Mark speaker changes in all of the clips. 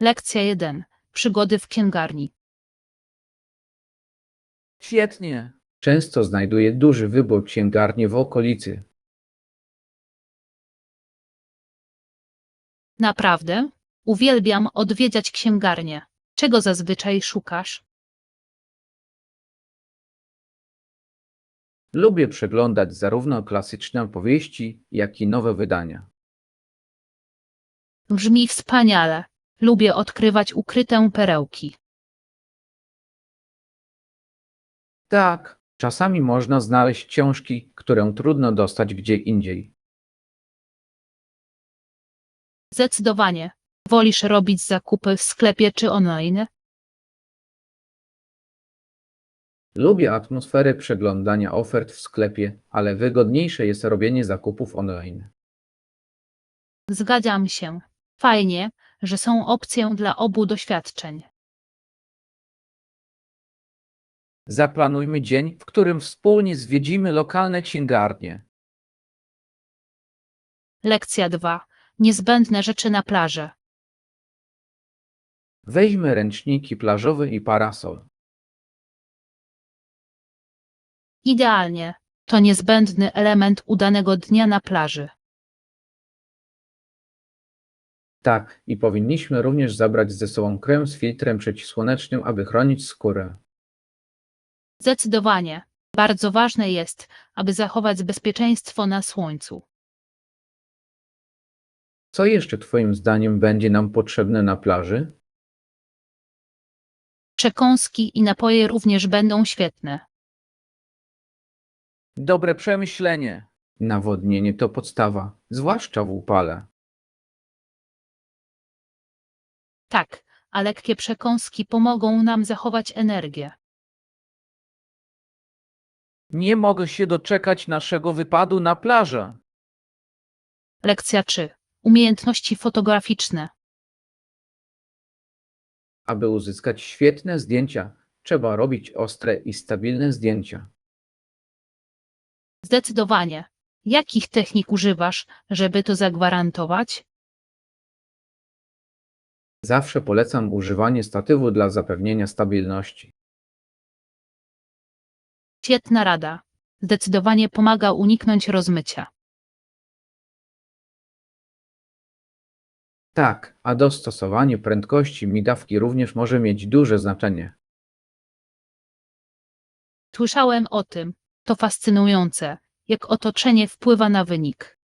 Speaker 1: Lekcja 1. Przygody w księgarni.
Speaker 2: Świetnie.
Speaker 3: Często znajduję duży wybór księgarni w okolicy.
Speaker 1: Naprawdę? Uwielbiam odwiedzać księgarnię. Czego zazwyczaj szukasz?
Speaker 3: Lubię przeglądać zarówno klasyczne powieści, jak i nowe wydania.
Speaker 1: Brzmi wspaniale. Lubię odkrywać ukryte perełki.
Speaker 3: Tak, czasami można znaleźć książki, które trudno dostać gdzie indziej.
Speaker 1: Zdecydowanie. Wolisz robić zakupy w sklepie czy online?
Speaker 3: Lubię atmosferę przeglądania ofert w sklepie, ale wygodniejsze jest robienie zakupów online.
Speaker 1: Zgadzam się. Fajnie, że są opcje dla obu doświadczeń.
Speaker 3: Zaplanujmy dzień, w którym wspólnie zwiedzimy lokalne księgarnie.
Speaker 1: Lekcja 2. Niezbędne rzeczy na plażę.
Speaker 3: Weźmy ręczniki plażowe i parasol.
Speaker 1: Idealnie. To niezbędny element udanego dnia na plaży.
Speaker 3: Tak, i powinniśmy również zabrać ze sobą krem z filtrem przeciwsłonecznym, aby chronić skórę.
Speaker 1: Zdecydowanie. Bardzo ważne jest, aby zachować bezpieczeństwo na słońcu.
Speaker 3: Co jeszcze Twoim zdaniem będzie nam potrzebne na plaży?
Speaker 1: Przekąski i napoje również będą świetne.
Speaker 2: Dobre przemyślenie.
Speaker 3: Nawodnienie to podstawa, zwłaszcza w upale.
Speaker 1: Tak, a lekkie przekąski pomogą nam zachować energię.
Speaker 2: Nie mogę się doczekać naszego wypadu na plażę.
Speaker 1: Lekcja 3. Umiejętności fotograficzne.
Speaker 3: Aby uzyskać świetne zdjęcia, trzeba robić ostre i stabilne zdjęcia.
Speaker 1: Zdecydowanie. Jakich technik używasz, żeby to zagwarantować?
Speaker 3: Zawsze polecam używanie statywu dla zapewnienia stabilności.
Speaker 1: Świetna rada. Zdecydowanie pomaga uniknąć rozmycia.
Speaker 3: Tak, a dostosowanie prędkości migawki również może mieć duże znaczenie.
Speaker 1: Słyszałem o tym. To fascynujące, jak otoczenie wpływa na wynik.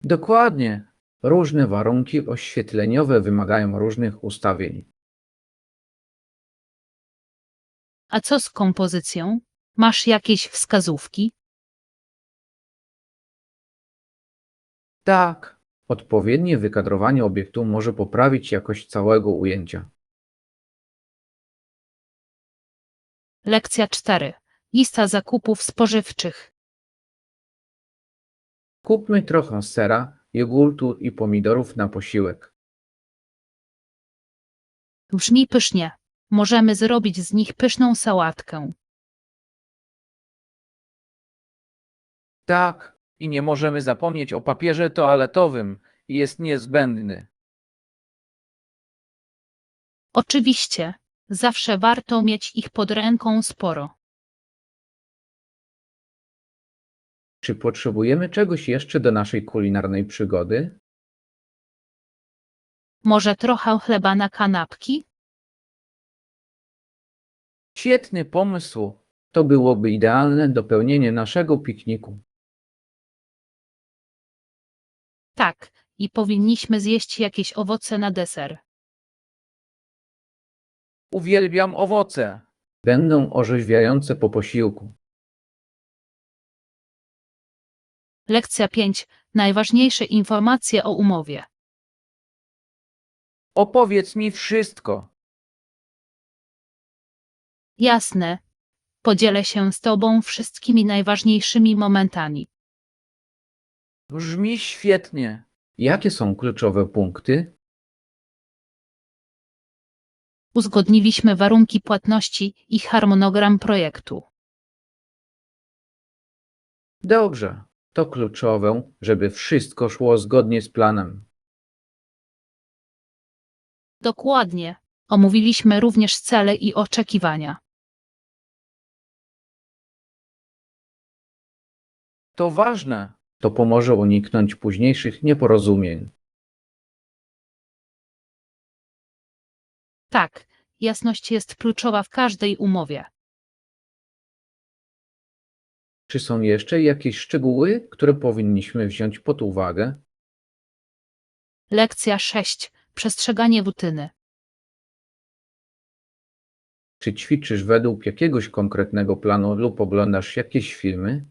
Speaker 3: Dokładnie. Różne warunki oświetleniowe wymagają różnych ustawień.
Speaker 1: A co z kompozycją? Masz jakieś wskazówki?
Speaker 3: Tak, odpowiednie wykadrowanie obiektu może poprawić jakość całego ujęcia.
Speaker 1: Lekcja 4. Lista zakupów spożywczych.
Speaker 3: Kupmy trochę sera, jogurtu i pomidorów na posiłek.
Speaker 1: Brzmi pysznie. Możemy zrobić z nich pyszną sałatkę.
Speaker 2: Tak, i nie możemy zapomnieć o papierze toaletowym. Jest niezbędny.
Speaker 1: Oczywiście, zawsze warto mieć ich pod ręką sporo.
Speaker 3: Czy potrzebujemy czegoś jeszcze do naszej kulinarnej przygody?
Speaker 1: Może trochę chleba na kanapki?
Speaker 2: Świetny pomysł.
Speaker 3: To byłoby idealne dopełnienie naszego pikniku.
Speaker 1: Tak, i powinniśmy zjeść jakieś owoce na deser.
Speaker 2: Uwielbiam owoce.
Speaker 3: Będą orzeźwiające po posiłku.
Speaker 1: Lekcja 5. Najważniejsze informacje o umowie.
Speaker 2: Opowiedz mi wszystko.
Speaker 1: Jasne. Podzielę się z Tobą wszystkimi najważniejszymi momentami.
Speaker 2: Brzmi świetnie.
Speaker 3: Jakie są kluczowe punkty?
Speaker 1: Uzgodniliśmy warunki płatności i harmonogram projektu.
Speaker 3: Dobrze, to kluczowe, żeby wszystko szło zgodnie z planem.
Speaker 1: Dokładnie. Omówiliśmy również cele i oczekiwania.
Speaker 2: To ważne.
Speaker 3: To pomoże uniknąć późniejszych nieporozumień.
Speaker 1: Tak, jasność jest kluczowa w każdej umowie.
Speaker 3: Czy są jeszcze jakieś szczegóły, które powinniśmy wziąć pod uwagę?
Speaker 1: Lekcja 6. Przestrzeganie rutyny.
Speaker 3: Czy ćwiczysz według jakiegoś konkretnego planu lub oglądasz jakieś filmy?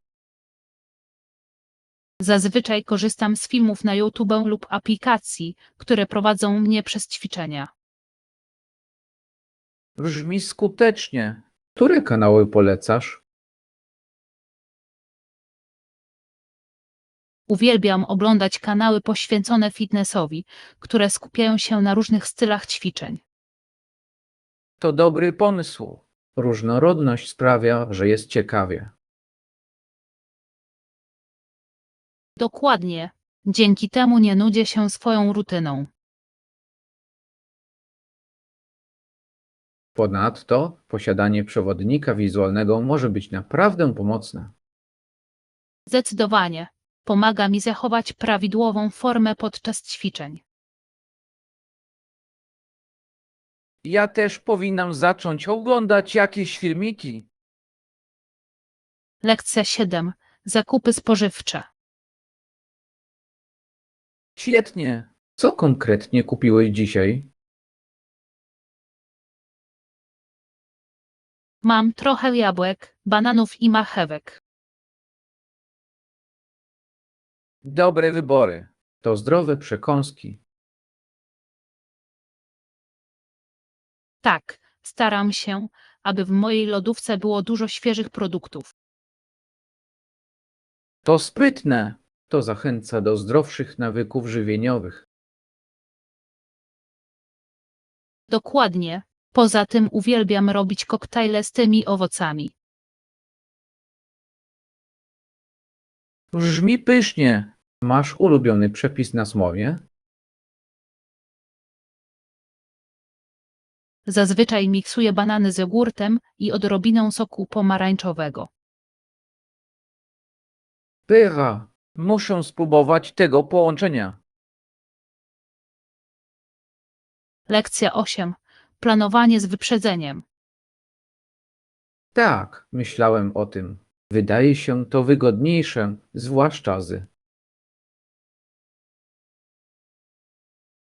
Speaker 1: Zazwyczaj korzystam z filmów na YouTube lub aplikacji, które prowadzą mnie przez ćwiczenia.
Speaker 2: Brzmi skutecznie.
Speaker 3: Które kanały polecasz?
Speaker 1: Uwielbiam oglądać kanały poświęcone fitnessowi, które skupiają się na różnych stylach ćwiczeń.
Speaker 2: To dobry pomysł.
Speaker 3: Różnorodność sprawia, że jest ciekawie.
Speaker 1: Dokładnie. Dzięki temu nie nudzę się swoją rutyną.
Speaker 3: Ponadto posiadanie przewodnika wizualnego może być naprawdę pomocne.
Speaker 1: Zdecydowanie. Pomaga mi zachować prawidłową formę podczas ćwiczeń.
Speaker 2: Ja też powinnam zacząć oglądać jakieś filmiki.
Speaker 1: Lekcja 7. Zakupy spożywcze.
Speaker 2: Świetnie.
Speaker 3: Co konkretnie kupiłeś dzisiaj?
Speaker 1: Mam trochę jabłek, bananów i marchewek.
Speaker 2: Dobre wybory.
Speaker 3: To zdrowe przekąski.
Speaker 1: Tak, staram się, aby w mojej lodówce było dużo świeżych produktów.
Speaker 2: To sprytne.
Speaker 3: To zachęca do zdrowszych nawyków żywieniowych.
Speaker 1: Dokładnie. Poza tym uwielbiam robić koktajle z tymi owocami.
Speaker 2: Brzmi pysznie.
Speaker 3: Masz ulubiony przepis na smowie?
Speaker 1: Zazwyczaj miksuję banany z jogurtem i odrobiną soku pomarańczowego.
Speaker 3: Pycha!
Speaker 2: Muszę spróbować tego połączenia.
Speaker 1: Lekcja 8. Planowanie z wyprzedzeniem.
Speaker 3: Tak, myślałem o tym. Wydaje się to wygodniejsze, zwłaszcza z.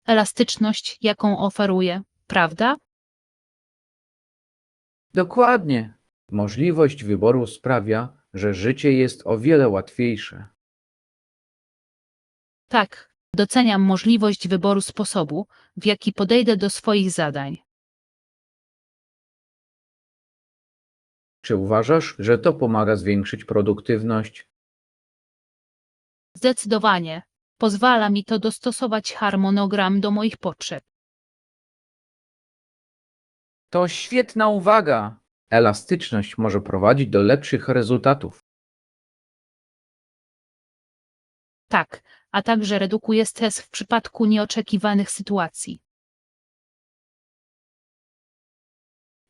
Speaker 1: Elastyczność, jaką oferuję, prawda?
Speaker 2: Dokładnie.
Speaker 3: Możliwość wyboru sprawia, że życie jest o wiele łatwiejsze.
Speaker 1: Tak, doceniam możliwość wyboru sposobu, w jaki podejdę do swoich zadań.
Speaker 3: Czy uważasz, że to pomaga zwiększyć produktywność?
Speaker 1: Zdecydowanie. Pozwala mi to dostosować harmonogram do moich potrzeb.
Speaker 2: To świetna uwaga.
Speaker 3: Elastyczność może prowadzić do lepszych rezultatów.
Speaker 1: Tak, a także redukuje stres w przypadku nieoczekiwanych sytuacji.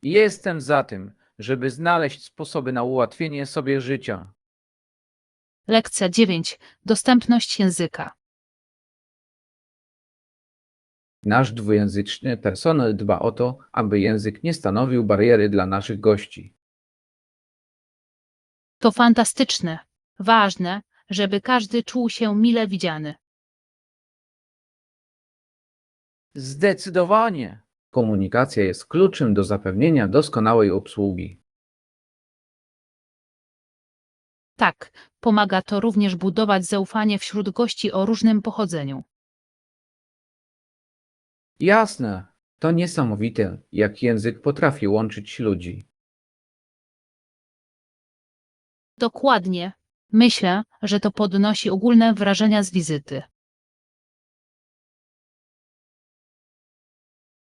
Speaker 2: Jestem za tym, żeby znaleźć sposoby na ułatwienie sobie życia.
Speaker 1: Lekcja 9. Dostępność języka.
Speaker 3: Nasz dwujęzyczny personel dba o to, aby język nie stanowił bariery dla naszych gości.
Speaker 1: To fantastyczne. Ważne, żeby każdy czuł się mile widziany.
Speaker 2: Zdecydowanie.
Speaker 3: Komunikacja jest kluczem do zapewnienia doskonałej obsługi.
Speaker 1: Tak, pomaga to również budować zaufanie wśród gości o różnym pochodzeniu.
Speaker 3: Jasne, to niesamowite, jak język potrafi łączyć ludzi.
Speaker 1: Dokładnie. Myślę, że to podnosi ogólne wrażenia z wizyty.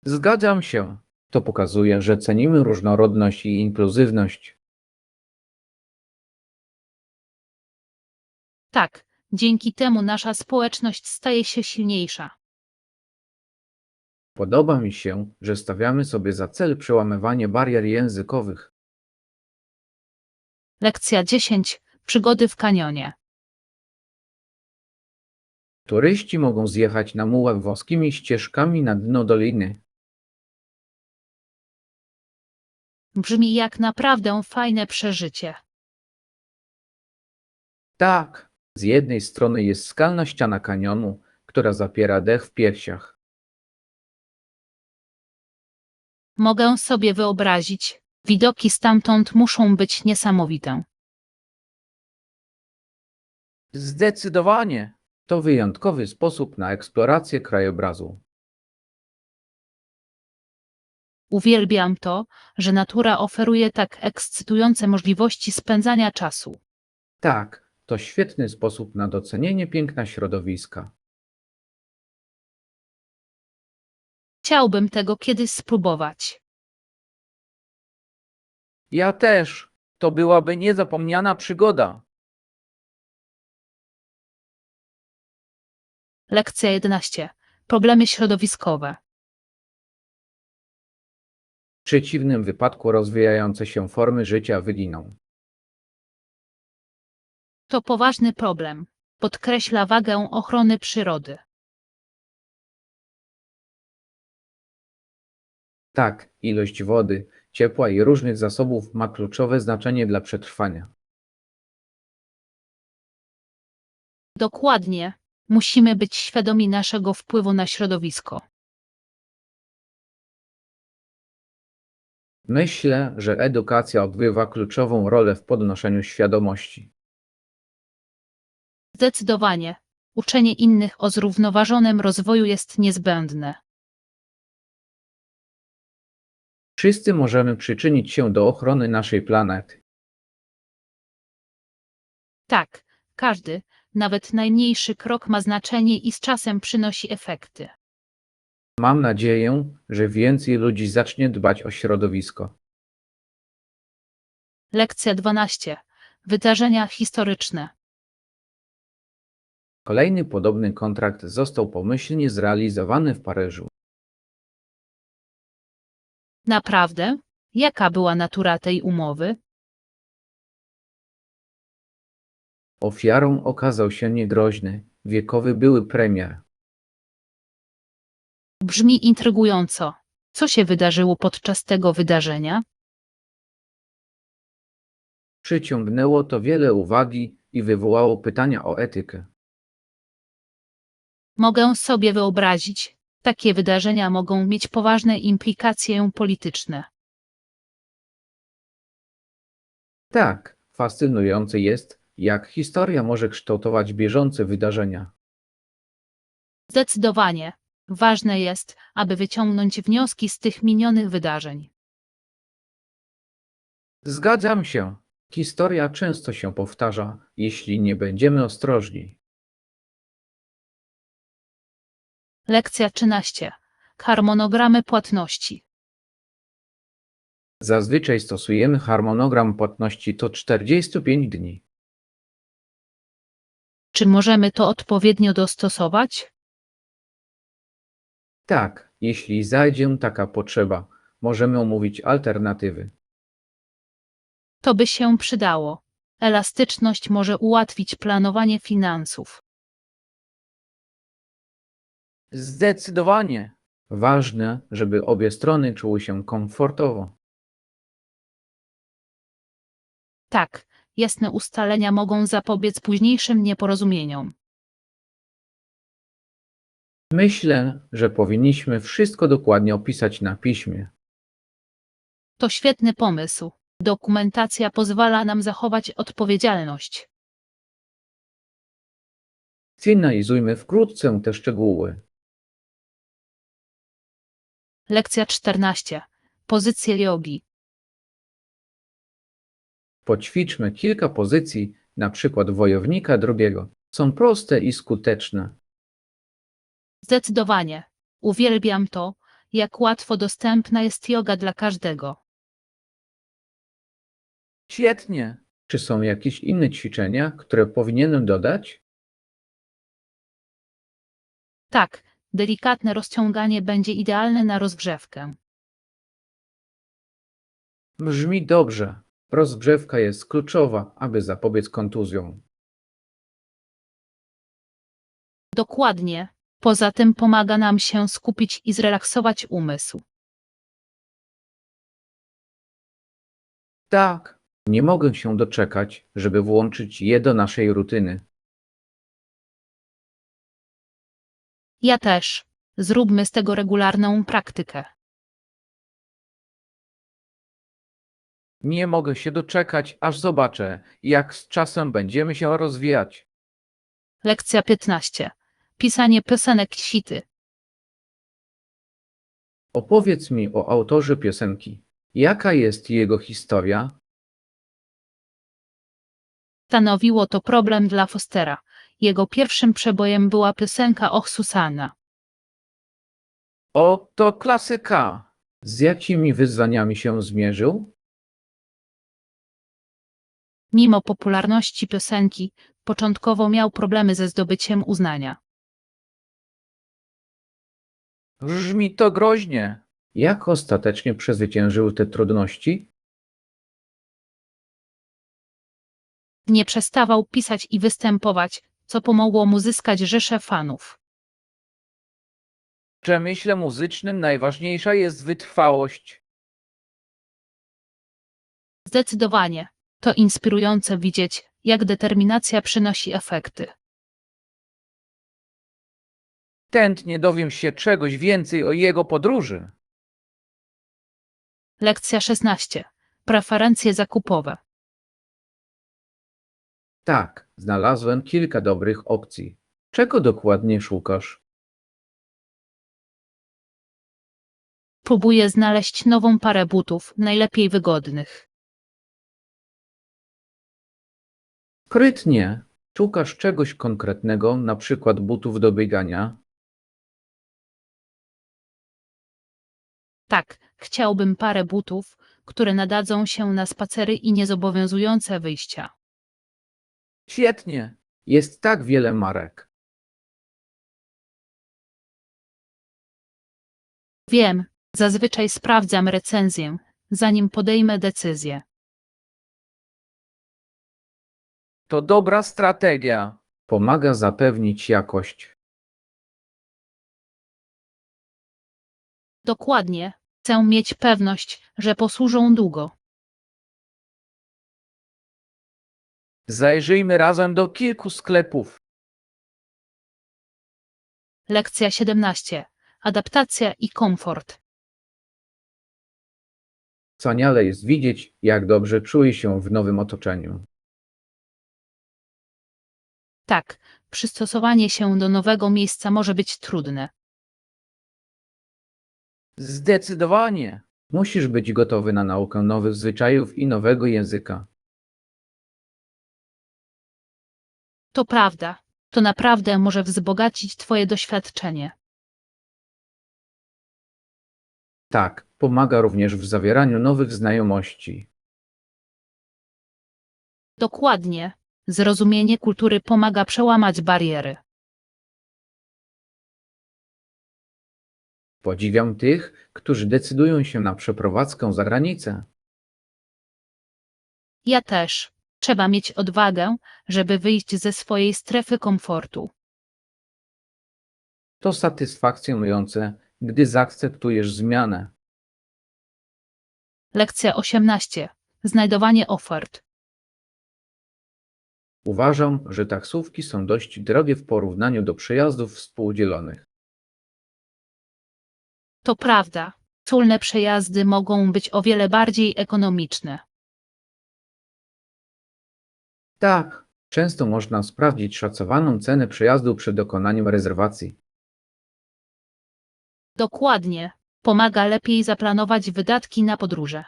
Speaker 3: Zgadzam się. To pokazuje, że cenimy różnorodność i inkluzywność.
Speaker 1: Tak, dzięki temu nasza społeczność staje się silniejsza.
Speaker 3: Podoba mi się, że stawiamy sobie za cel przełamywanie barier językowych.
Speaker 1: Lekcja 10. Przygody w kanionie.
Speaker 3: Turyści mogą zjechać na mułach wąskimi ścieżkami na dno doliny.
Speaker 1: Brzmi jak naprawdę fajne przeżycie.
Speaker 3: Tak, z jednej strony jest skalna ściana kanionu, która zapiera dech w piersiach.
Speaker 1: Mogę sobie wyobrazić, widoki stamtąd muszą być niesamowite.
Speaker 2: Zdecydowanie.
Speaker 3: To wyjątkowy sposób na eksplorację krajobrazu.
Speaker 1: Uwielbiam to, że natura oferuje tak ekscytujące możliwości spędzania czasu.
Speaker 3: Tak, to świetny sposób na docenienie piękna środowiska.
Speaker 1: Chciałbym tego kiedyś spróbować.
Speaker 2: Ja też. To byłaby niezapomniana przygoda.
Speaker 1: Lekcja 11. Problemy środowiskowe.
Speaker 3: W przeciwnym wypadku rozwijające się formy życia wyginą.
Speaker 1: To poważny problem. Podkreśla wagę ochrony przyrody.
Speaker 3: Tak, ilość wody, ciepła i różnych zasobów ma kluczowe znaczenie dla przetrwania.
Speaker 1: Dokładnie. Musimy być świadomi naszego wpływu na środowisko.
Speaker 3: Myślę, że edukacja odgrywa kluczową rolę w podnoszeniu świadomości.
Speaker 1: Zdecydowanie. Uczenie innych o zrównoważonym rozwoju jest niezbędne.
Speaker 3: Wszyscy możemy przyczynić się do ochrony naszej planety.
Speaker 1: Tak, każdy, nawet najmniejszy krok ma znaczenie i z czasem przynosi efekty.
Speaker 3: Mam nadzieję, że więcej ludzi zacznie dbać o środowisko.
Speaker 1: Lekcja 12. Wydarzenia historyczne.
Speaker 3: Kolejny podobny kontrakt został pomyślnie zrealizowany w Paryżu.
Speaker 1: Naprawdę? Jaka była natura tej umowy?
Speaker 3: Ofiarą okazał się niegroźny, wiekowy były premier.
Speaker 1: Brzmi intrygująco. Co się wydarzyło podczas tego wydarzenia?
Speaker 3: Przyciągnęło to wiele uwagi i wywołało pytania o etykę.
Speaker 1: Mogę sobie wyobrazić, takie wydarzenia mogą mieć poważne implikacje polityczne.
Speaker 3: Tak, fascynujące jest, jak historia może kształtować bieżące wydarzenia.
Speaker 1: Zdecydowanie. Ważne jest, aby wyciągnąć wnioski z tych minionych wydarzeń.
Speaker 3: Zgadzam się. Historia często się powtarza, jeśli nie będziemy ostrożni.
Speaker 1: Lekcja 13. Harmonogramy płatności.
Speaker 3: Zazwyczaj stosujemy harmonogram płatności to 45 dni.
Speaker 1: Czy możemy to odpowiednio dostosować?
Speaker 3: Tak, jeśli zajdzie taka potrzeba, możemy omówić alternatywy.
Speaker 1: To by się przydało. Elastyczność może ułatwić planowanie finansów.
Speaker 2: Zdecydowanie.
Speaker 3: Ważne, żeby obie strony czuły się komfortowo.
Speaker 1: Tak, jasne ustalenia mogą zapobiec późniejszym nieporozumieniom.
Speaker 3: Myślę, że powinniśmy wszystko dokładnie opisać na piśmie.
Speaker 1: To świetny pomysł. Dokumentacja pozwala nam zachować odpowiedzialność.
Speaker 3: Finalizujmy wkrótce te szczegóły.
Speaker 1: Lekcja 14. Pozycje jogi.
Speaker 3: Poćwiczmy kilka pozycji, na przykład wojownika drugiego. Są proste i skuteczne.
Speaker 1: Zdecydowanie. Uwielbiam to, jak łatwo dostępna jest joga dla każdego.
Speaker 2: Świetnie.
Speaker 3: Czy są jakieś inne ćwiczenia, które powinienem dodać?
Speaker 1: Tak, Delikatne rozciąganie będzie idealne na rozgrzewkę.
Speaker 3: Brzmi dobrze. Rozgrzewka jest kluczowa, aby zapobiec kontuzjom.
Speaker 1: Dokładnie. Poza tym pomaga nam się skupić i zrelaksować umysł.
Speaker 3: Tak, nie mogę się doczekać, żeby włączyć je do naszej rutyny.
Speaker 1: Ja też. Zróbmy z tego regularną praktykę.
Speaker 2: Nie mogę się doczekać, aż zobaczę, jak z czasem będziemy się rozwijać.
Speaker 1: Lekcja 15. Pisanie piosenek świty.
Speaker 3: Opowiedz mi o autorze piosenki. Jaka jest jego historia?
Speaker 1: Stanowiło to problem dla Fostera. Jego pierwszym przebojem była piosenka Och Susanna.
Speaker 2: O, to klasyka.
Speaker 3: Z jakimi wyzwaniami się zmierzył?
Speaker 1: Mimo popularności piosenki, początkowo miał problemy ze zdobyciem uznania.
Speaker 2: Brzmi to groźnie.
Speaker 3: Jak ostatecznie przezwyciężył te trudności?
Speaker 1: Nie przestawał pisać i występować, co pomogło mu zyskać rzesze fanów.
Speaker 2: W przemyśle muzycznym najważniejsza jest wytrwałość.
Speaker 1: Zdecydowanie. To inspirujące widzieć, jak determinacja przynosi efekty.
Speaker 2: Tętnie dowiem się czegoś więcej o jego podróży.
Speaker 1: Lekcja 16. Preferencje zakupowe.
Speaker 3: Tak, znalazłem kilka dobrych opcji. Czego dokładnie szukasz?
Speaker 1: Próbuję znaleźć nową parę butów, najlepiej wygodnych.
Speaker 3: Sprytnie. Szukasz czegoś konkretnego, na przykład butów do biegania?
Speaker 1: Tak, chciałbym parę butów, które nadadzą się na spacery i niezobowiązujące wyjścia.
Speaker 2: Świetnie.
Speaker 3: Jest tak wiele marek.
Speaker 1: Wiem, zazwyczaj sprawdzam recenzję, zanim podejmę decyzję.
Speaker 2: To dobra strategia.
Speaker 3: Pomaga zapewnić jakość.
Speaker 1: Dokładnie, chcę mieć pewność, że posłużą długo.
Speaker 2: Zajrzyjmy razem do kilku sklepów.
Speaker 1: Lekcja 17. Adaptacja i komfort.
Speaker 3: Wspaniale jest widzieć, jak dobrze czuje się w nowym otoczeniu.
Speaker 1: Tak, przystosowanie się do nowego miejsca może być trudne.
Speaker 2: Zdecydowanie.
Speaker 3: Musisz być gotowy na naukę nowych zwyczajów i nowego języka.
Speaker 1: To prawda, to naprawdę może wzbogacić Twoje doświadczenie.
Speaker 3: Tak, pomaga również w zawieraniu nowych znajomości.
Speaker 1: Dokładnie, zrozumienie kultury pomaga przełamać bariery.
Speaker 3: Podziwiam tych, którzy decydują się na przeprowadzkę za granicę.
Speaker 1: Ja też. Trzeba mieć odwagę, żeby wyjść ze swojej strefy komfortu.
Speaker 3: To satysfakcjonujące, gdy zaakceptujesz zmianę.
Speaker 1: Lekcja 18. Znajdowanie ofert.
Speaker 3: Uważam, że taksówki są dość drogie w porównaniu do przejazdów współdzielonych.
Speaker 1: To prawda, wspólne przejazdy mogą być o wiele bardziej ekonomiczne.
Speaker 3: Tak, często można sprawdzić szacowaną cenę przejazdu przed dokonaniem rezerwacji.
Speaker 1: Dokładnie, pomaga lepiej zaplanować wydatki na podróże.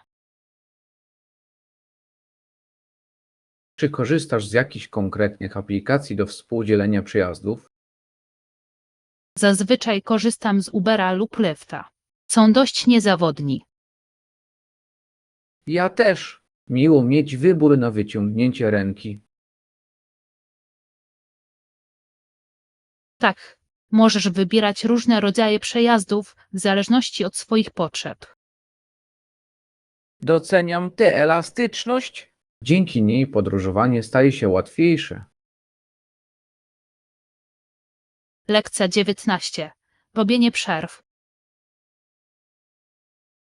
Speaker 3: Czy korzystasz z jakichś konkretnych aplikacji do współdzielenia przejazdów?
Speaker 1: Zazwyczaj korzystam z Ubera lub Lyfta. Są dość niezawodni.
Speaker 2: Ja też.
Speaker 3: Miło mieć wybór na wyciągnięcie ręki.
Speaker 1: Tak, Możesz wybierać różne rodzaje przejazdów w zależności od swoich potrzeb.
Speaker 2: Doceniam tę elastyczność.
Speaker 3: Dzięki niej podróżowanie staje się łatwiejsze.
Speaker 1: Lekcja 19. Robienie przerw.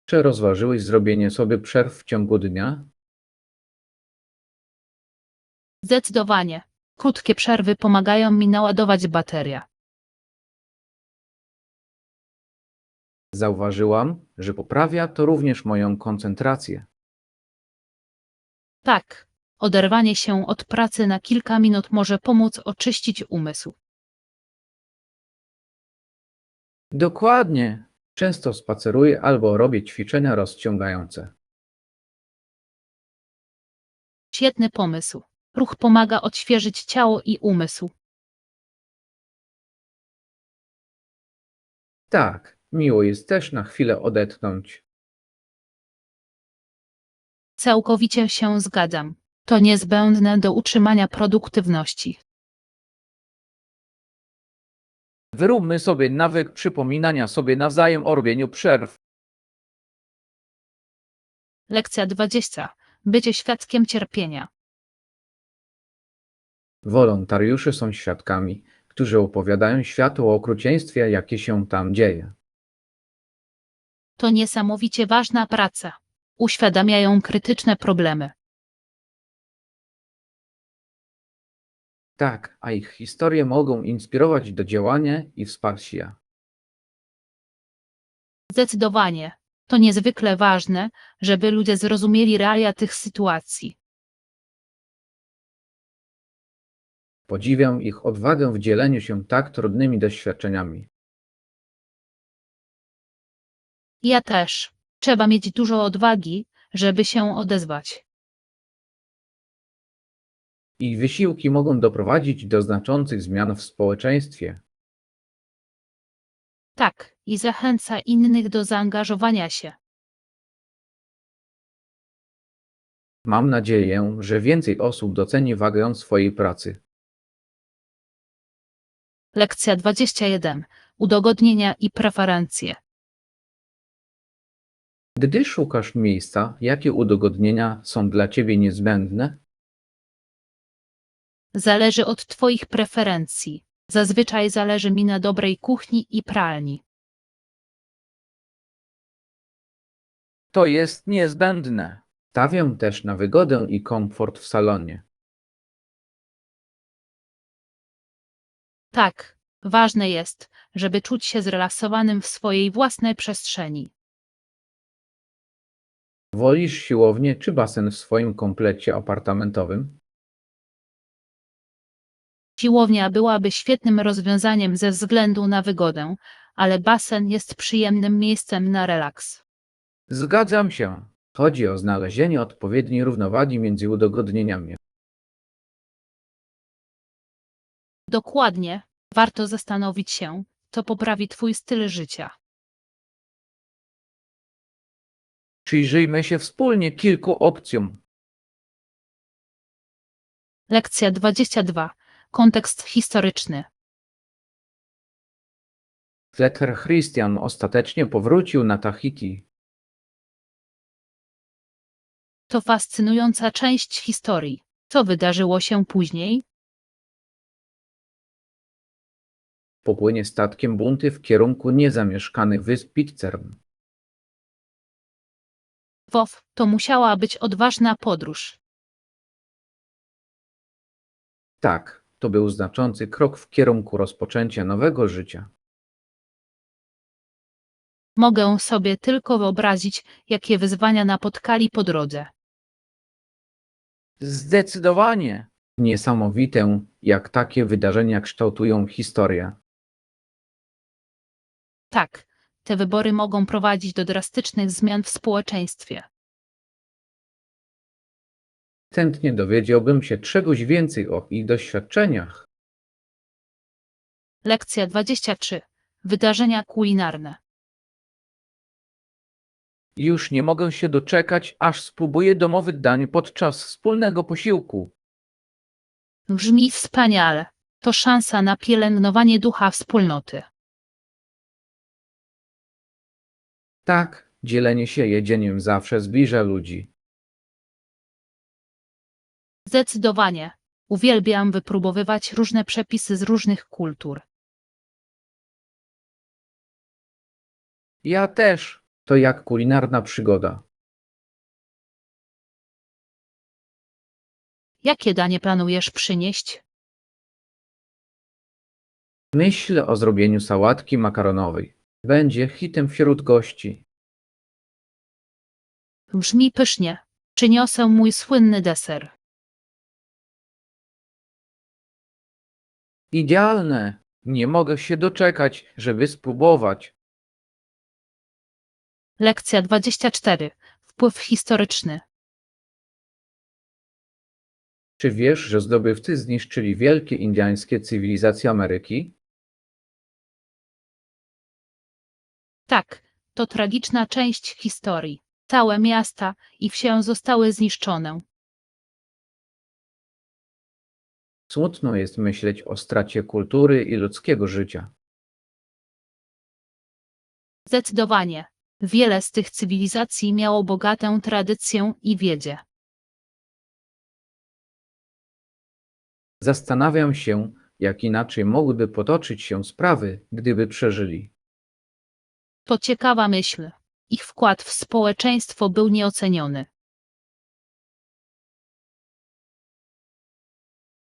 Speaker 3: Czy rozważyłeś zrobienie sobie przerw w ciągu dnia?
Speaker 1: Zdecydowanie. Krótkie przerwy pomagają mi naładować baterię.
Speaker 3: Zauważyłam, że poprawia to również moją koncentrację.
Speaker 1: Tak, oderwanie się od pracy na kilka minut może pomóc oczyścić umysł.
Speaker 3: Dokładnie. Często spaceruję albo robię ćwiczenia rozciągające.
Speaker 1: Świetny pomysł. Ruch pomaga odświeżyć ciało i umysł.
Speaker 3: Tak, miło jest też na chwilę odetchnąć.
Speaker 1: Całkowicie się zgadzam. To niezbędne do utrzymania produktywności.
Speaker 2: Wyróbmy sobie nawyk przypominania sobie nawzajem o robieniu przerw.
Speaker 1: Lekcja 20. Bycie świadkiem cierpienia.
Speaker 3: Wolontariusze są świadkami, którzy opowiadają światu o okrucieństwie, jakie się tam dzieje.
Speaker 1: To niesamowicie ważna praca. Uświadamiają krytyczne problemy.
Speaker 3: Tak, a ich historie mogą inspirować do działania i wsparcia.
Speaker 1: Zdecydowanie. To niezwykle ważne, żeby ludzie zrozumieli realia tych sytuacji.
Speaker 3: Podziwiam ich odwagę w dzieleniu się tak trudnymi doświadczeniami.
Speaker 1: Ja też. Trzeba mieć dużo odwagi, żeby się odezwać.
Speaker 3: Ich wysiłki mogą doprowadzić do znaczących zmian w społeczeństwie.
Speaker 1: Tak, i zachęca innych do zaangażowania się.
Speaker 3: Mam nadzieję, że więcej osób doceni wagę swojej pracy.
Speaker 1: Lekcja 21. Udogodnienia i preferencje.
Speaker 3: Gdy szukasz miejsca, jakie udogodnienia są dla Ciebie niezbędne?
Speaker 1: Zależy od Twoich preferencji. Zazwyczaj zależy mi na dobrej kuchni i pralni.
Speaker 2: To jest niezbędne.
Speaker 3: Stawiam też na wygodę i komfort w salonie.
Speaker 1: Tak, ważne jest, żeby czuć się zrelaksowanym w swojej własnej przestrzeni.
Speaker 3: Wolisz siłownię czy basen w swoim komplecie apartamentowym?
Speaker 1: Siłownia byłaby świetnym rozwiązaniem ze względu na wygodę, ale basen jest przyjemnym miejscem na relaks.
Speaker 2: Zgadzam się.
Speaker 3: Chodzi o znalezienie odpowiedniej równowagi między udogodnieniami.
Speaker 1: Dokładnie, warto zastanowić się, co poprawi Twój styl życia.
Speaker 2: Przyjrzyjmy się wspólnie kilku opcjom.
Speaker 1: Lekcja 22. Kontekst historyczny.
Speaker 3: Fletcher Christian ostatecznie powrócił na Tahiti.
Speaker 1: To fascynująca część historii. Co wydarzyło się później?
Speaker 3: Popłynie statkiem bunty w kierunku niezamieszkanych wysp Pitcairn.
Speaker 1: WoW, to musiała być odważna podróż.
Speaker 3: Tak, to był znaczący krok w kierunku rozpoczęcia nowego życia.
Speaker 1: Mogę sobie tylko wyobrazić, jakie wyzwania napotkali po drodze.
Speaker 2: Zdecydowanie.
Speaker 3: Niesamowite, jak takie wydarzenia kształtują historię.
Speaker 1: Tak, te wybory mogą prowadzić do drastycznych zmian w społeczeństwie.
Speaker 3: Chętnie dowiedziałbym się czegoś więcej o ich doświadczeniach.
Speaker 1: Lekcja 23. Wydarzenia kulinarne.
Speaker 2: Już nie mogę się doczekać, aż spróbuję domowych dań podczas wspólnego posiłku.
Speaker 1: Brzmi wspaniale. To szansa na pielęgnowanie ducha wspólnoty.
Speaker 3: Tak, dzielenie się jedzeniem zawsze zbliża ludzi.
Speaker 1: Zdecydowanie. Uwielbiam wypróbowywać różne przepisy z różnych kultur.
Speaker 2: Ja też.
Speaker 3: To jak kulinarna przygoda.
Speaker 1: Jakie danie planujesz przynieść?
Speaker 3: Myślę o zrobieniu sałatki makaronowej. Będzie hitem wśród gości.
Speaker 1: Brzmi pysznie. Przyniosę mój słynny deser.
Speaker 2: Idealne. Nie mogę się doczekać, żeby spróbować.
Speaker 1: Lekcja 24. Wpływ historyczny.
Speaker 3: Czy wiesz, że zdobywcy zniszczyli wielkie indyjskie cywilizacje Ameryki?
Speaker 1: Tak, to tragiczna część historii. Całe miasta i wsie zostały zniszczone.
Speaker 3: Smutno jest myśleć o stracie kultury i ludzkiego życia.
Speaker 1: Zdecydowanie. Wiele z tych cywilizacji miało bogatą tradycję i wiedzę.
Speaker 3: Zastanawiam się, jak inaczej mogłyby potoczyć się sprawy, gdyby przeżyli.
Speaker 1: To ciekawa myśl. Ich wkład w społeczeństwo był nieoceniony.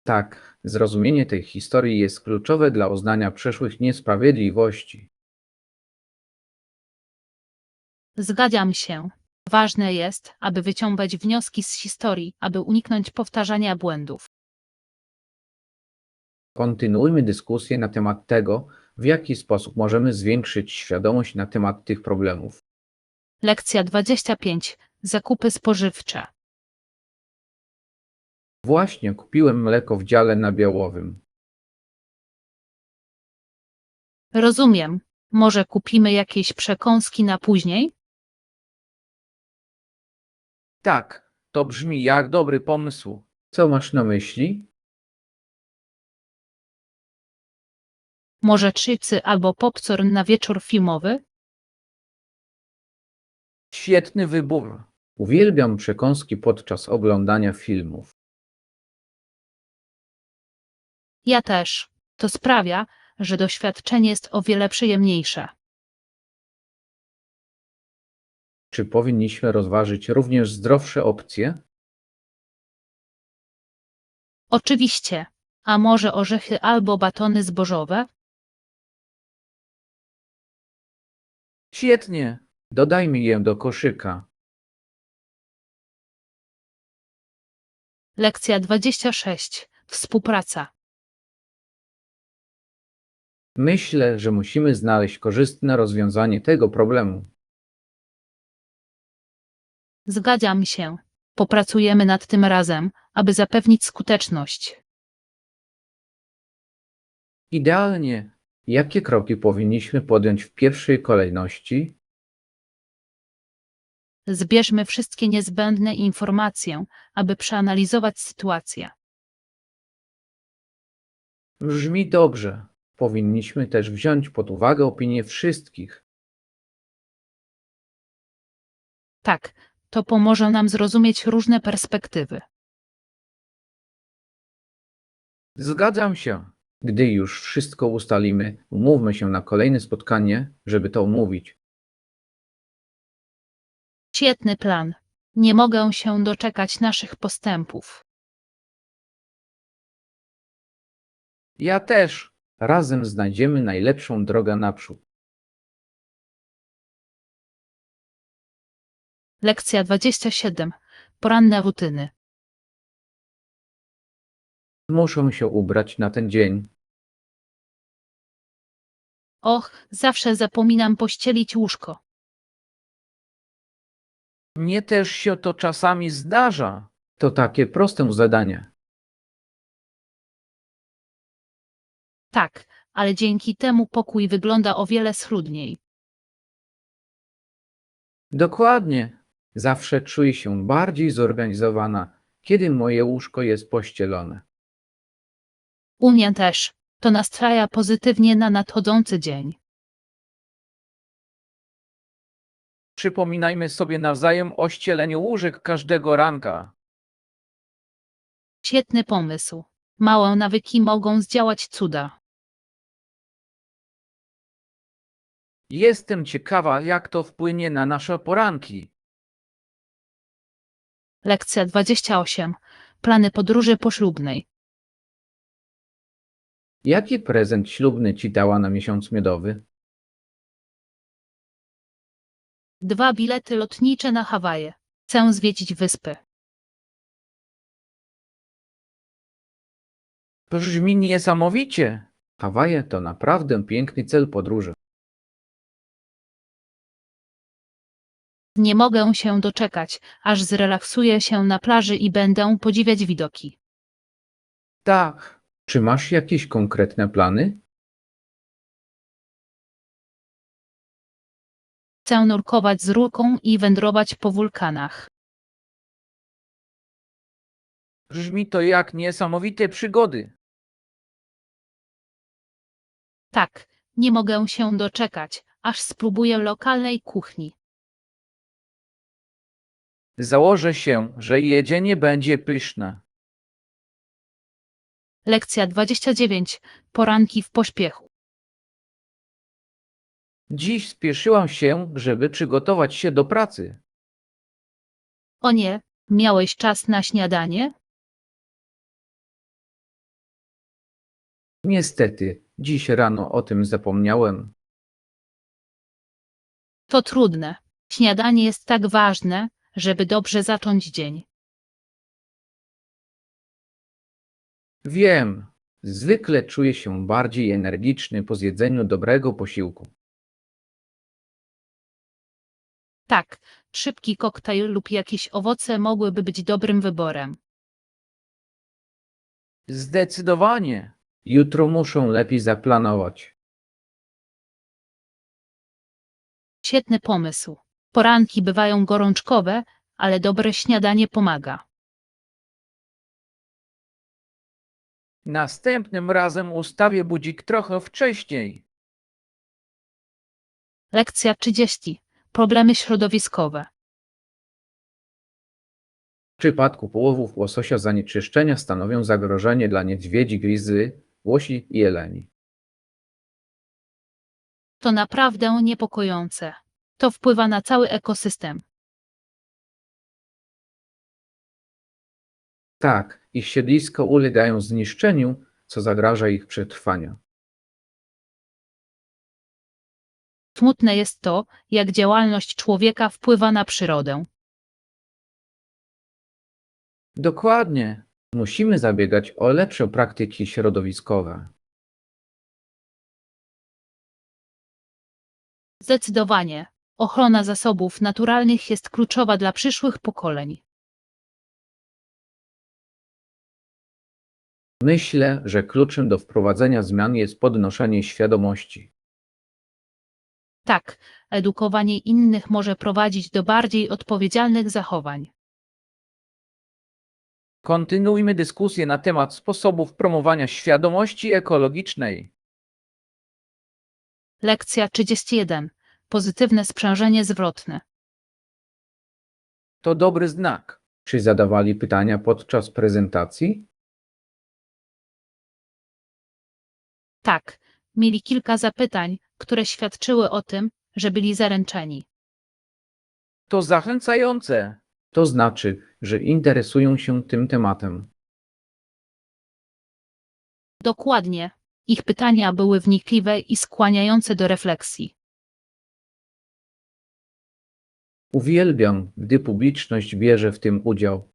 Speaker 3: Tak, zrozumienie tej historii jest kluczowe dla uznania przeszłych niesprawiedliwości.
Speaker 1: Zgadzam się. Ważne jest, aby wyciągać wnioski z historii, aby uniknąć powtarzania błędów.
Speaker 3: Kontynuujmy dyskusję na temat tego, w jaki sposób możemy zwiększyć świadomość na temat tych problemów.
Speaker 1: Lekcja 25. Zakupy spożywcze.
Speaker 3: Właśnie kupiłem mleko w dziale nabiałowym.
Speaker 1: Rozumiem. Może kupimy jakieś przekąski na później?
Speaker 2: Tak, to brzmi jak dobry pomysł.
Speaker 3: Co masz na myśli?
Speaker 1: Może chipsy albo popcorn na wieczór filmowy?
Speaker 2: Świetny wybór.
Speaker 3: Uwielbiam przekąski podczas oglądania filmów.
Speaker 1: Ja też. To sprawia, że doświadczenie jest o wiele przyjemniejsze.
Speaker 3: Czy powinniśmy rozważyć również zdrowsze opcje?
Speaker 1: Oczywiście. A może orzechy albo batony zbożowe?
Speaker 2: Świetnie.
Speaker 3: Dodajmy je do koszyka.
Speaker 1: Lekcja 26. Współpraca.
Speaker 3: Myślę, że musimy znaleźć korzystne rozwiązanie tego problemu.
Speaker 1: Zgadzam się. Popracujemy nad tym razem, aby zapewnić skuteczność.
Speaker 3: Idealnie. Jakie kroki powinniśmy podjąć w pierwszej kolejności?
Speaker 1: Zbierzmy wszystkie niezbędne informacje, aby przeanalizować sytuację.
Speaker 3: Brzmi dobrze. Powinniśmy też wziąć pod uwagę opinie wszystkich.
Speaker 1: Tak, to pomoże nam zrozumieć różne perspektywy.
Speaker 2: Zgadzam się.
Speaker 3: Gdy już wszystko ustalimy, umówmy się na kolejne spotkanie, żeby to omówić.
Speaker 1: Świetny plan. Nie mogę się doczekać naszych postępów.
Speaker 2: Ja też.
Speaker 3: Razem znajdziemy najlepszą drogę naprzód.
Speaker 1: Lekcja 27. Poranne rutyny.
Speaker 3: Muszę się ubrać na ten dzień.
Speaker 1: Och, zawsze zapominam pościelić łóżko.
Speaker 2: Mnie też się to czasami zdarza.
Speaker 3: To takie proste zadanie.
Speaker 1: Tak, ale dzięki temu pokój wygląda o wiele schludniej.
Speaker 3: Dokładnie. Zawsze czuję się bardziej zorganizowana, kiedy moje łóżko jest pościelone.
Speaker 1: U mnie też. To nastraja pozytywnie na nadchodzący dzień.
Speaker 2: Przypominajmy sobie nawzajem o ścieleniu łóżek każdego ranka.
Speaker 1: Świetny pomysł. Małe nawyki mogą zdziałać cuda.
Speaker 2: Jestem ciekawa, jak to wpłynie na nasze poranki.
Speaker 1: Lekcja 28. Plany podróży poślubnej.
Speaker 3: Jaki prezent ślubny ci dała na miesiąc miodowy?
Speaker 1: 2 bilety lotnicze na Hawaje. Chcę zwiedzić wyspy.
Speaker 2: Brzmi niesamowicie.
Speaker 3: Hawaje to naprawdę piękny cel podróży.
Speaker 1: Nie mogę się doczekać, aż zrelaksuję się na plaży i będę podziwiać widoki.
Speaker 2: Tak,
Speaker 3: Czy masz jakieś konkretne plany?
Speaker 1: Chcę nurkować z rurką i wędrować po wulkanach.
Speaker 2: brzmi to jak niesamowite przygody.
Speaker 1: Tak, nie mogę się doczekać, aż spróbuję lokalnej kuchni.
Speaker 2: Założę się, że jedzenie będzie pyszne.
Speaker 1: Lekcja 29. Poranki w pośpiechu.
Speaker 2: Dziś spieszyłam się, żeby przygotować się do pracy.
Speaker 1: O nie, miałeś czas na śniadanie?
Speaker 3: Niestety, dziś rano o tym zapomniałem.
Speaker 1: To trudne. Śniadanie jest tak ważne, żeby dobrze zacząć dzień.
Speaker 3: Wiem, zwykle czuję się bardziej energiczny po zjedzeniu dobrego posiłku.
Speaker 1: Tak, szybki koktajl lub jakieś owoce mogłyby być dobrym wyborem.
Speaker 2: Zdecydowanie.
Speaker 3: Jutro muszę lepiej zaplanować.
Speaker 1: Świetny pomysł. Poranki bywają gorączkowe, ale dobre śniadanie pomaga.
Speaker 2: Następnym razem ustawię budzik trochę wcześniej.
Speaker 1: Lekcja 30. Problemy środowiskowe.
Speaker 3: W przypadku połowów łososia zanieczyszczenia stanowią zagrożenie dla niedźwiedzi, grizy, łosi i jeleni.
Speaker 1: To naprawdę niepokojące. To wpływa na cały ekosystem.
Speaker 3: Tak, ich siedliska ulegają zniszczeniu, co zagraża ich przetrwaniu.
Speaker 1: Smutne jest to, jak działalność człowieka wpływa na przyrodę.
Speaker 3: Dokładnie. Musimy zabiegać o lepsze praktyki środowiskowe.
Speaker 1: Zdecydowanie. Ochrona zasobów naturalnych jest kluczowa dla przyszłych pokoleń.
Speaker 3: Myślę, że kluczem do wprowadzenia zmian jest podnoszenie świadomości.
Speaker 1: Tak, edukowanie innych może prowadzić do bardziej odpowiedzialnych zachowań.
Speaker 2: Kontynuujmy dyskusję na temat sposobów promowania świadomości ekologicznej.
Speaker 1: Lekcja 31. Pozytywne sprzężenie zwrotne.
Speaker 2: To dobry znak.
Speaker 3: Czy zadawali pytania podczas prezentacji?
Speaker 1: Tak, mieli kilka zapytań, które świadczyły o tym, że byli zaręczeni.
Speaker 2: To zachęcające.
Speaker 3: To znaczy, że interesują się tym tematem.
Speaker 1: Dokładnie. Ich pytania były wnikliwe i skłaniające do refleksji.
Speaker 3: Uwielbiam, gdy publiczność bierze w tym udział.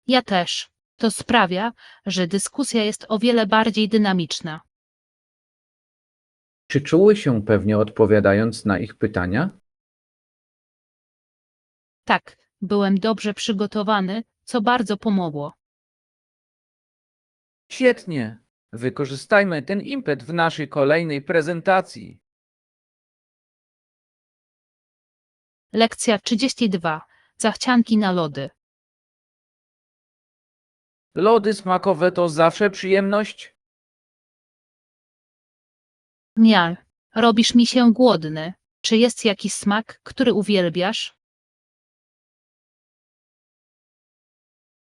Speaker 1: Ja też. To sprawia, że dyskusja jest o wiele bardziej dynamiczna.
Speaker 3: Czy czuły się pewnie odpowiadając na ich pytania?
Speaker 1: Tak, byłem dobrze przygotowany, co bardzo pomogło.
Speaker 2: Świetnie. Wykorzystajmy ten impet w naszej kolejnej prezentacji.
Speaker 1: Lekcja 32. Zachcianki na lody.
Speaker 2: Lody smakowe to zawsze przyjemność?
Speaker 1: Nie, robisz mi się głodny. Czy jest jakiś smak, który uwielbiasz?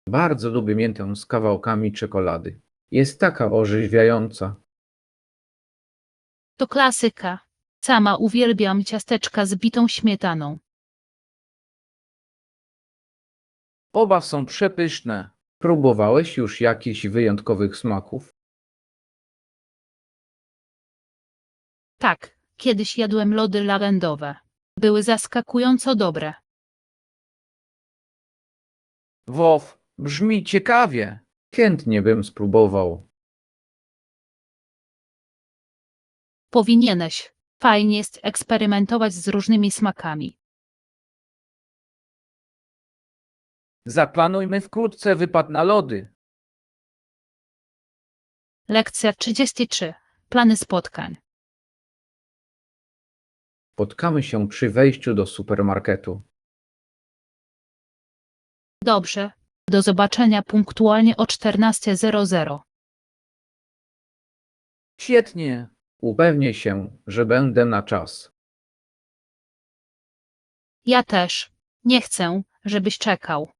Speaker 3: Bardzo lubię miętę z kawałkami czekolady. Jest taka orzeźwiająca.
Speaker 1: To klasyka. Sama uwielbiam ciasteczka z bitą śmietaną.
Speaker 2: Oba są przepyszne.
Speaker 3: Próbowałeś już jakichś wyjątkowych smaków?
Speaker 1: Tak, kiedyś jadłem lody lawendowe. Były zaskakująco dobre.
Speaker 2: Wow, brzmi ciekawie.
Speaker 3: Chętnie bym spróbował.
Speaker 1: Powinieneś. Fajnie jest eksperymentować z różnymi smakami.
Speaker 2: Zaplanujmy wkrótce wypad na lody.
Speaker 1: Lekcja 33. Plany spotkań.
Speaker 3: Spotkamy się przy wejściu do supermarketu.
Speaker 1: Dobrze. Do zobaczenia punktualnie o 14:00.
Speaker 2: Świetnie.
Speaker 3: Upewnię się, że będę na czas.
Speaker 1: Ja też. Nie chcę, żebyś czekał.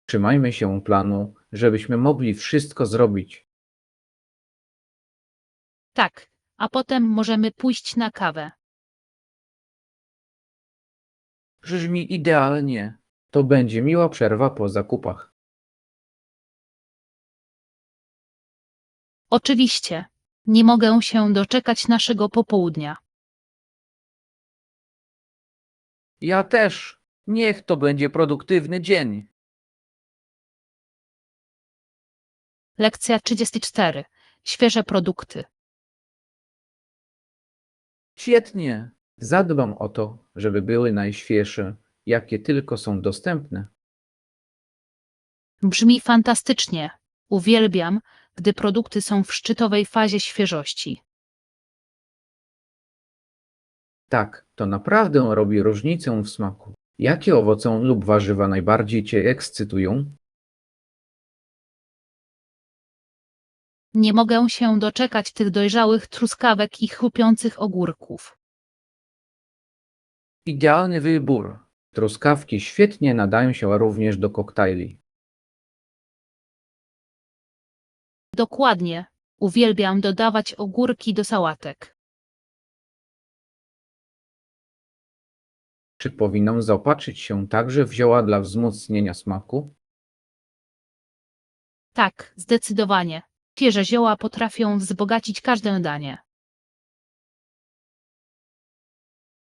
Speaker 3: Trzymajmy się planu, żebyśmy mogli wszystko zrobić.
Speaker 1: Tak, a potem możemy pójść na kawę.
Speaker 2: Brzmi idealnie.
Speaker 3: To będzie miła przerwa po zakupach.
Speaker 1: Oczywiście. Nie mogę się doczekać naszego popołudnia.
Speaker 2: Ja też. Niech to będzie produktywny dzień.
Speaker 1: Lekcja 34. Świeże produkty.
Speaker 2: Świetnie.
Speaker 3: Zadbam o to, żeby były najświeższe, jakie tylko są dostępne.
Speaker 1: Brzmi fantastycznie. Uwielbiam, gdy produkty są w szczytowej fazie świeżości.
Speaker 3: Tak, to naprawdę robi różnicę w smaku. Jakie owoce lub warzywa najbardziej Cię ekscytują?
Speaker 1: Nie mogę się doczekać tych dojrzałych truskawek i chrupiących ogórków.
Speaker 2: Idealny wybór.
Speaker 3: Truskawki świetnie nadają się również do koktajli.
Speaker 1: Dokładnie. Uwielbiam dodawać ogórki do sałatek.
Speaker 3: Czy powinnam zaopatrzyć się także w zioła dla wzmocnienia smaku?
Speaker 1: Tak, zdecydowanie. Świeże zioła potrafią wzbogacić każde danie.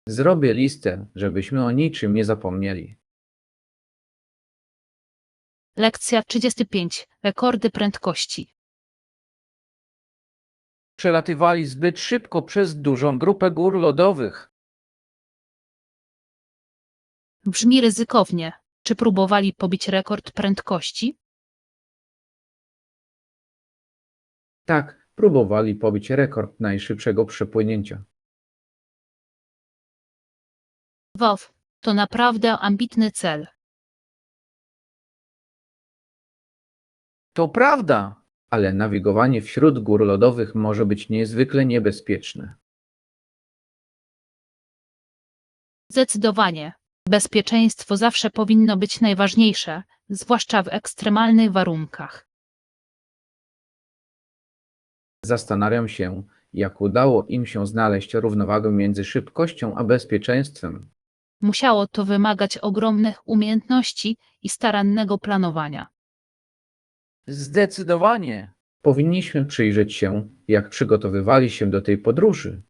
Speaker 3: Zrobię listę, żebyśmy o niczym nie zapomnieli.
Speaker 1: Lekcja 35. Rekordy prędkości.
Speaker 2: Przelatywali zbyt szybko przez dużą grupę gór lodowych.
Speaker 1: Brzmi ryzykownie. Czy próbowali pobić rekord prędkości?
Speaker 3: Tak, próbowali pobić rekord najszybszego przepłynięcia.
Speaker 1: Wow, to naprawdę ambitny cel.
Speaker 2: To prawda.
Speaker 3: Ale nawigowanie wśród gór lodowych może być niezwykle niebezpieczne.
Speaker 1: Zdecydowanie. Bezpieczeństwo zawsze powinno być najważniejsze, zwłaszcza w ekstremalnych warunkach.
Speaker 3: Zastanawiam się, jak udało im się znaleźć równowagę między szybkością a bezpieczeństwem.
Speaker 1: Musiało to wymagać ogromnych umiejętności i starannego planowania.
Speaker 2: Zdecydowanie.
Speaker 3: Powinniśmy przyjrzeć się, jak przygotowywali się do tej podróży.